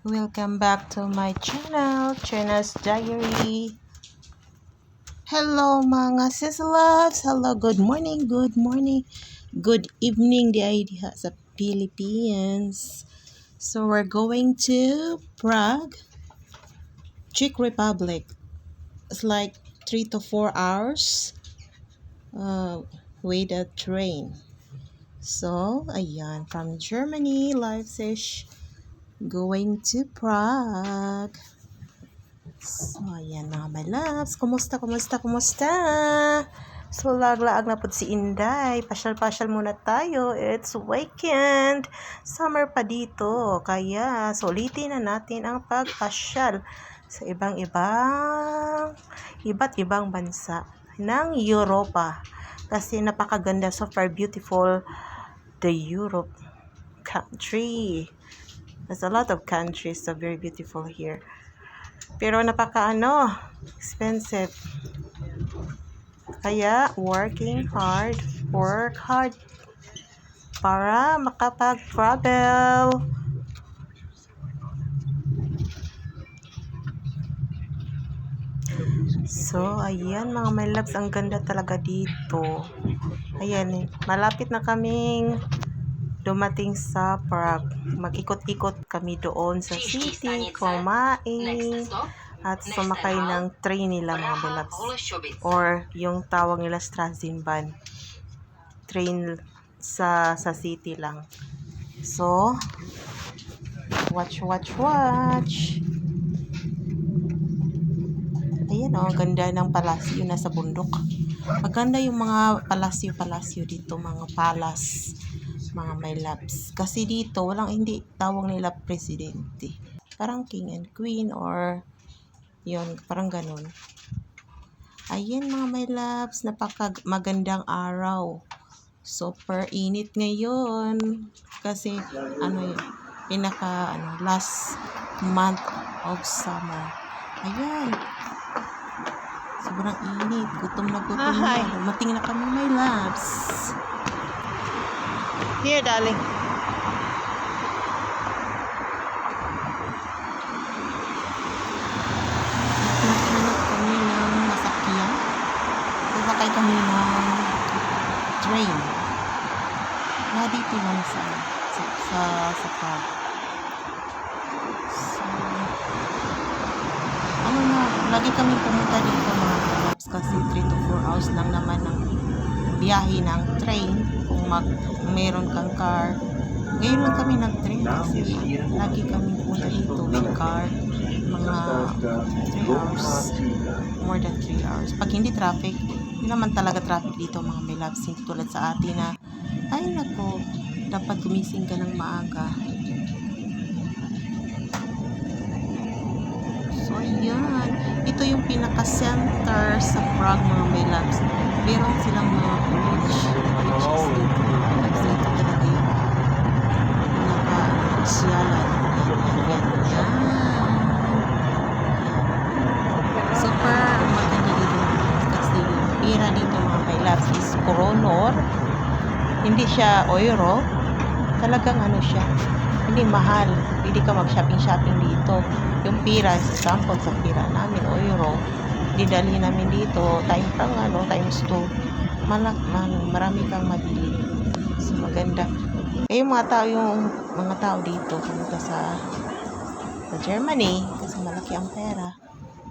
Welcome back to my channel, Trina's Diary. Hello mga sis loves. Hello, good morning, good evening the idea sa Philippines. So we're going to Prague, Czech Republic. It's like 3 to 4 hours with a train. So, ayan, from Germany, Leipzig, going to Prague. So, ayan mga my loves. Kumusta? So, lag-laag na po si Inday. Pasyal-pasyal muna tayo. It's weekend. Summer pa dito. Kaya, sulitin na natin ang pagpasyal sa iba't ibang bansa ng Europa. Kasi napakaganda, super beautiful the Europe country. There's a lot of countries, so very beautiful here. Pero expensive. Kaya work hard para makapag-travel. So, ayan mga my loves, ang ganda talaga dito. Ayan, malapit na kaming dumating sa Prague. Mag-ikot-ikot kami doon sa city, kumain, at sumakay ng train nila mga my loves. Or yung tawag nila Straßenbahn. Train sa city lang. So, watch. Ayan ang ganda ng palasyo nasa bundok. Maganda yung mga palasyo dito, mga palace, mga my loves. Kasi dito, hindi tawag nila presidente. Parang king and queen or yun, parang ganun. Ayan mga my loves, magandang araw. Super init ngayon. Kasi, last month of summer. Ayan. Sobrang init. Gutom na. Dumating na kami, my loves. Here, darling. Naghanap kami ng masakyan. Sasakay kami ng train. Dito lang sa Prague. So, lagi kami pumunta dito mga loves kasi 3 to 4 hours lang naman ng biyahe ng train kung meron kang car. Ngayon lang kami nag-train kasi lagi kami pumunta dito with car. Mga 3 hours, more than 3 hours. Pag hindi traffic, hindi naman talaga traffic dito mga my loves. Hindi tulad sa atin na ay nako, dapat gumising ka ng maaga. So, ayan. Ito yung pinaka-center sa Prague, mga my loves. Meron silang mga bridges dito. Dito talaga yung pinaka-syalan. Yan. Super maganda dito. Kasi yung pira dito, mga my loves, is koronor. Hindi siya euro. Talagang siya. Hindi mahal. Pwede ka mag-shopping dito. Yung pira, sample sa pira namin, euro, didali namin dito, times 2. Marami kang mabili. So, maganda. Yung mga tao dito, pumunta sa Germany, kasi malaki ang pera.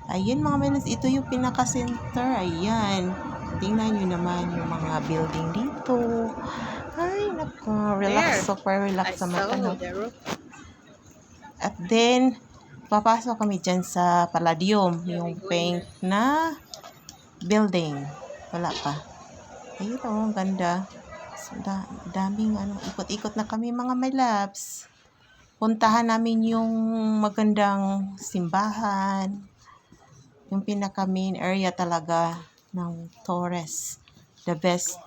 Ayun mga menos, ito yung pinaka-center. Ayan. Tingnan nyo naman yung mga building dito. Ay, nako, relax. Super relax sa mata, no? At then, papasok kami dyan sa Palladium, yung pink na building. Wala pa. Ayun ang ganda. So, daming ikot-ikot na kami mga my loves. Puntahan namin yung magandang simbahan. Yung pinaka main area talaga ng tourist. The best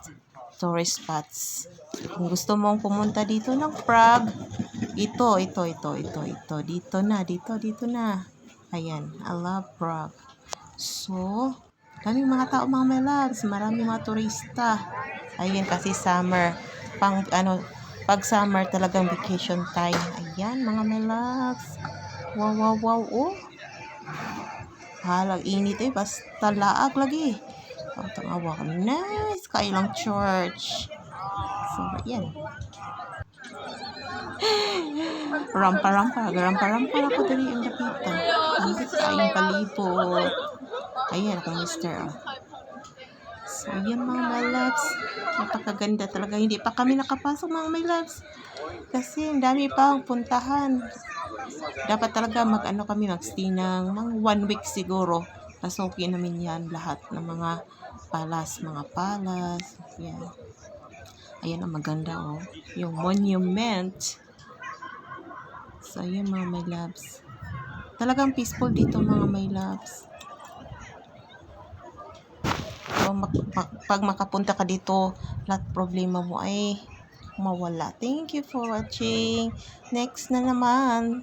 tourist spots. Kung gusto mong pumunta dito ng Prague, ito. Dito na. Ayan, I love Prague. So, daming mga tao mga my loves. Maraming mga turista. Ayan, kasi summer. Pag summer talagang vacation time. Ayan, mga my loves. Wow, wow, wow, oh. Halag init eh, basta laag lagi. Ang tangawa ka, nice, kailang church. So, yan. Rampa-rampa ako dali ang dapita. Hindi tayong palibot. Ayan, ako mister. So, yan mga my loves. Napakaganda talaga. Hindi pa kami nakapasok mga my loves. Kasi ang dami pa ang puntahan. Dapat talaga mag-stay ng mga 1 week siguro. Pasukin namin yan lahat ng mga palas. Yan. Ayan ang maganda oh. Yung monument. So, yun mga my loves. Talagang peaceful dito mga my loves. So, pag makapunta ka dito, lahat problema mo ay mawala. Thank you for watching. Next na naman.